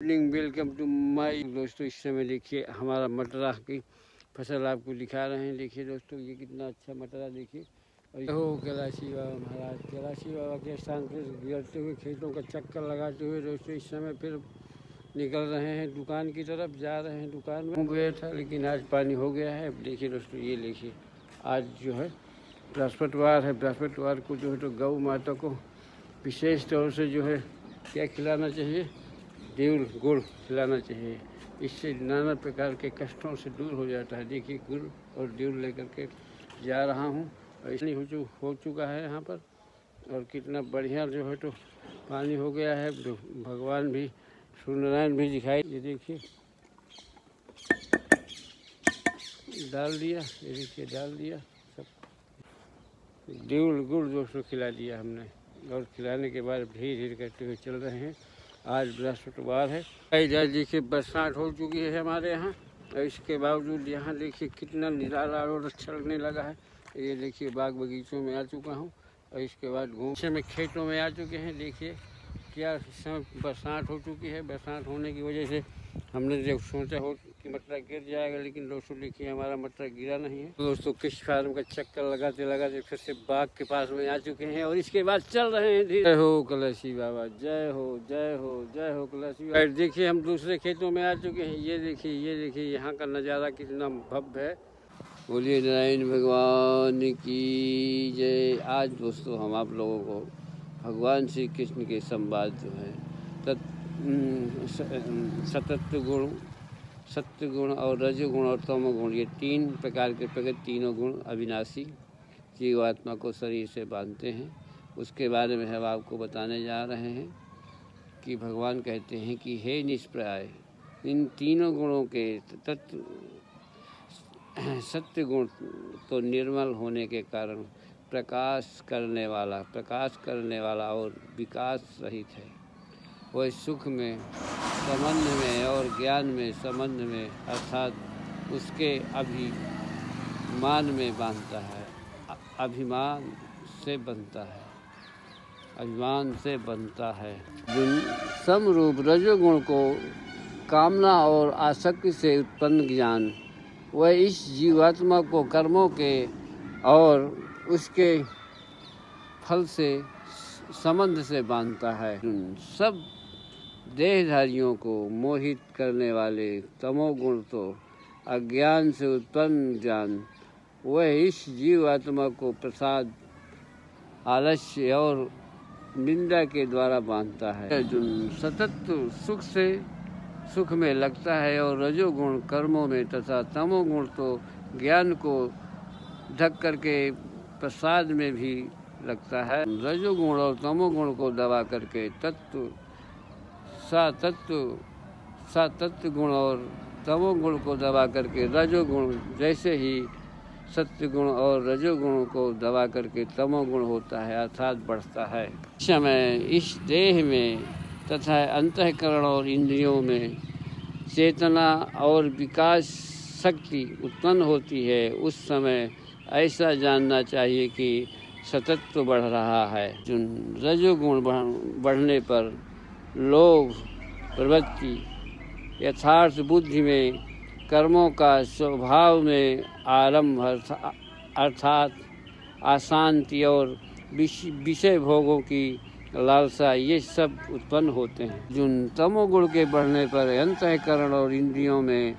Morning, welcome to my दोस्तों। इस समय देखिए हमारा मटरा की फसल आपको दिखा रहे हैं। देखिए दोस्तों, ये कितना अच्छा मटरा देखिए। और हो कैलाशी बाबा महाराज, कैलाशी बाबा के स्थान पर गिरते हुए खेतों का चक्कर लगाते हुए दोस्तों इस समय फिर निकल रहे हैं दुकान की तरफ, जा रहे हैं दुकान में। हो गया था लेकिन आज पानी हो गया है। अब देखिए दोस्तों, ये देखिए आज जो है बृहस्पतिवार है। बृहस्पतिवार को जो है तो गौ माता को विशेष तौर से जो है क्या खिलाना चाहिए, देवल गुड़ खिलाना चाहिए। इससे नाना प्रकार के कष्टों से दूर हो जाता है। देखिए गुड़ और देवल लेकर के जा रहा हूँ और इसलिए हो चुका है यहाँ पर। और कितना बढ़िया जो है तो पानी हो गया है। भगवान भी, सूर्यनारायण भी दिखाई, ये देखिए डाल दिया, ये देखिए डाल दिया सब देवल गुड़ दोस्तों खिला दिया हमने। और खिलाने के बाद धीरे धीरे करते हुए चल रहे हैं। आज बृहस्पतिवार है। देखिए बरसात हो चुकी है हमारे यहाँ और इसके बावजूद यहाँ देखिए कितना निराला और अच्छा लगने लगा है। ये देखिए बाग बगीचों में आ चुका हूँ और इसके बाद घूमने में खेतों में आ चुके हैं। देखिए क्या इस समय बरसात हो चुकी है। बरसात होने की वजह से हमने जब सोचा हो कि मटरा गिर जाएगा, लेकिन दोस्तों देखिए हमारा मटरा गिरा नहीं है। दोस्तों किस फार्म का चक्कर लगाते लगाते फिर से बाग के पास में आ चुके हैं और इसके बाद चल रहे हैं। जय हो कैलाशी बाबा, जय हो जय हो जय हो कैलाशी बाबा। देखिए हम दूसरे खेतों में आ चुके हैं। ये देखिए यहाँ का नज़ारा कितना भव्य है। बोलिए नारायण भगवान की जय। आज दोस्तों हम आप लोगों को भगवान श्री कृष्ण के संवाद जो है सत्य गुण और रजोगुण और तमोगुण, ये तीन प्रकार के प्रगति, तीनों गुण अविनाशी जीवात्मा को शरीर से बांधते हैं। उसके बारे में हम आपको बताने जा रहे हैं कि भगवान कहते हैं कि हे निष्प्रयाय, इन तीनों गुणों के तत्व सत्य गुण तो निर्मल होने के कारण प्रकाश करने वाला और विकास रहित है। वह सुख में, संबंध में और ज्ञान में संबंध में अर्थात उसके अभिमान में बांधता है, अभिमान से बनता है। समरूप रजोगुण को कामना और आसक्ति से उत्पन्न ज्ञान, वह इस जीवात्मा को कर्मों के और उसके फल से संबंध से बांधता है। सब देहधारियों को मोहित करने वाले तमोगुण तो अज्ञान से उत्पन्न ज्ञान, वह इस जीवात्मा को प्रसाद, आलस्य और निंदा के द्वारा बांधता है। अर्जुन सतत सुख में लगता है और रजोगुण कर्मों में तथा तमोगुण तो ज्ञान को ढक करके प्रसाद में भी लगता है। रजोगुण और तमोगुण को दबा करके सतत्व गुण और तमोगुण को दबा करके रजोगुण, जैसे ही सत्य गुण और रजोगुण को दबा करके तमोगुण होता है अर्थात बढ़ता है। इस समय इस देह में तथा अंतःकरण और इंद्रियों में चेतना और विकास शक्ति उत्पन्न होती है। उस समय ऐसा जानना चाहिए कि सतत्व बढ़ रहा है। रजोगुण बढ़ने पर लोभ प्रवृत्ति, यथार्थ बुद्धि में, कर्मों का स्वभाव में आरंभ अर्थात अशांति और विषय भोगों की लालसा, ये सब उत्पन्न होते हैं। तमोगुण के बढ़ने पर अंतःकरण और इंद्रियों में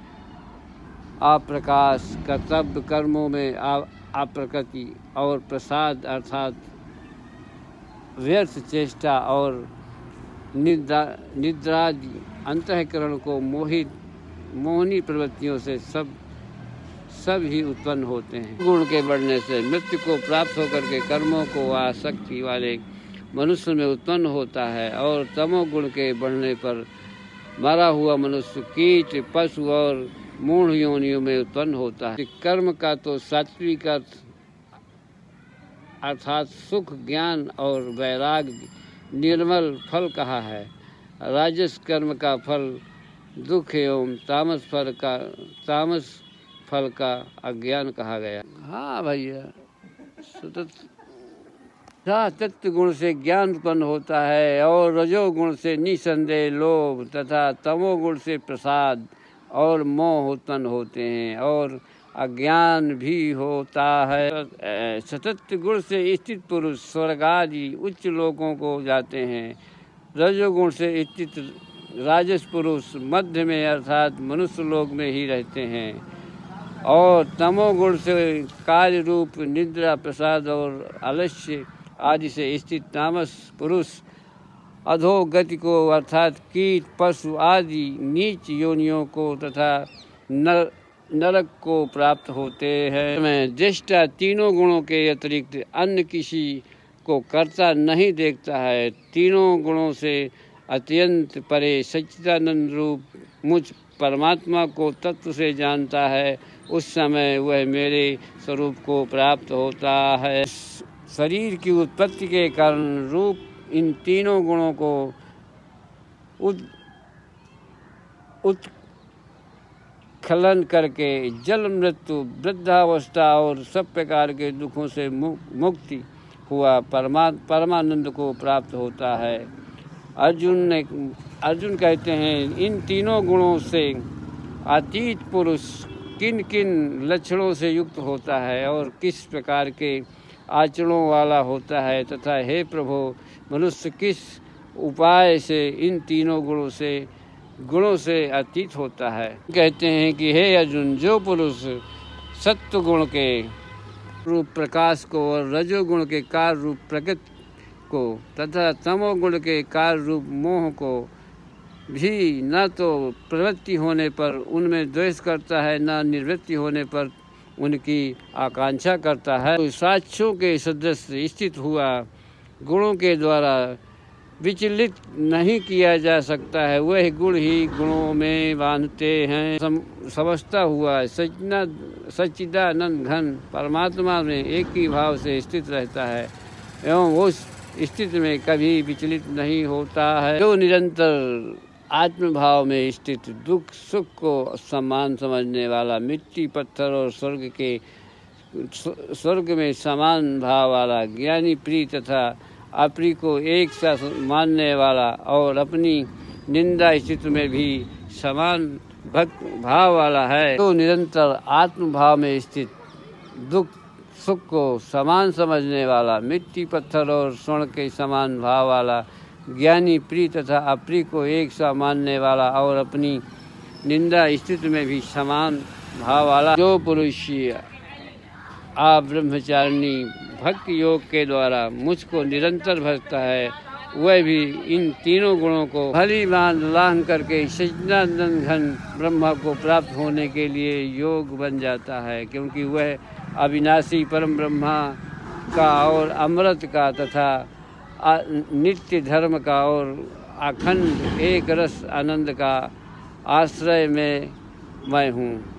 अप्रकाश, कर्तव्य कर्मों में अप्रकृति और प्रसाद अर्थात व्यर्थ चेष्टा और निद्रादि अंतःकरण को मोहनी प्रवृत्तियों से सब ही उत्पन्न होते हैं। गुण के बढ़ने से मृत्यु को प्राप्त होकर के कर्मों को आसक्ति वाले मनुष्य में उत्पन्न होता है और तमोगुण के बढ़ने पर मरा हुआ मनुष्य कीट, पशु और मूढ़ योनियों में उत्पन्न होता है। कर्म का तो सात्विक अर्थात सुख, ज्ञान और वैराग्य निर्मल फल कहा है। राजस कर्म का फल दुख एवं तामस फल का अज्ञान कहा गया। हाँ भैया, सतत तत्व गुण से ज्ञान उत्पन्न होता है और रजोगुण से निसंदेह लोभ तथा तमोगुण से प्रसाद और मोह उत्पन्न होते हैं और अज्ञान भी होता है। सतत गुण से स्थित पुरुष स्वर्ग आदि उच्च लोकों को जाते हैं। रजोगुण से स्थित राजस पुरुष मध्य में अर्थात मनुष्य लोक में ही रहते हैं और तमोगुण से कार्य रूप निद्रा प्रसाद और आलस्य आदि से स्थित तामस पुरुष अधोगति को अर्थात कीट पशु आदि नीच योनियों को तथा नरक को प्राप्त होते हैं। मैं ज्येष्ठा तीनों गुणों के अतिरिक्त अन्य किसी को कर्ता नहीं देखता है। तीनों गुणों से अत्यंत परे सच्चिदानंद रूप मुझ परमात्मा को तत्व से जानता है, उस समय वह मेरे स्वरूप को प्राप्त होता है। शरीर की उत्पत्ति के कारण रूप इन तीनों गुणों को उत्खलन करके जल मृत्यु वृद्धावस्था और सब प्रकार के दुखों से मुक्ति हुआ परमानंद को प्राप्त होता है। अर्जुन कहते हैं, इन तीनों गुणों से अतीत पुरुष किन किन लक्षणों से युक्त होता है और किस प्रकार के आचरणों वाला होता है तथा हे प्रभु मनुष्य किस उपाय से इन तीनों गुणों से अतीत होता है। कहते हैं कि हे अर्जुन, जो पुरुष सत्व गुण के रूप प्रकाश को और रजोगुण के कार्य रूप प्रकृति को तथा तमोगुण के कार्य रूप मोह को भी न तो प्रवृत्ति होने पर उनमें द्वेष करता है, न निवृत्ति होने पर उनकी आकांक्षा करता है, तो साक्ष्यों के सदस्य स्थित हुआ गुणों के द्वारा विचलित नहीं किया जा सकता है। वह गुण ही गुणों में बांधते हैं। समझता हुआ सच्चिदानंद घन परमात्मा में एक ही भाव से स्थित रहता है एवं उस स्थिति में कभी विचलित नहीं होता है। जो निरंतर आत्मभाव में स्थित दुख सुख को समान समझने वाला, मिट्टी पत्थर और स्वर्ग में समान भाव वाला, ज्ञानी प्रिय तथा अप्रिय को एक साथ मानने वाला और अपनी निंदा स्थिति में भी समान भक्त भाव वाला है। तो निरंतर आत्मभाव में स्थित दुख सुख को समान समझने वाला, मिट्टी पत्थर और स्वर्ण के समान भाव वाला, ज्ञानी प्रिय तथा अप्रिय को एक सा मानने वाला और अपनी निंदा स्थिति में भी समान भाव वाला, जो पुरुष ब्रह्मचारिणी भक्ति योग के द्वारा मुझको निरंतर भजता है, वह भी इन तीनों गुणों को भली भांति लांघ करके सच्चिदानंद घन ब्रह्मा को प्राप्त होने के लिए योग बन जाता है, क्योंकि वह अविनाशी परम ब्रह्मा का और अमृत का तथा नित्य धर्म का और अखंड एक रस आनंद का आश्रय में मैं हूँ।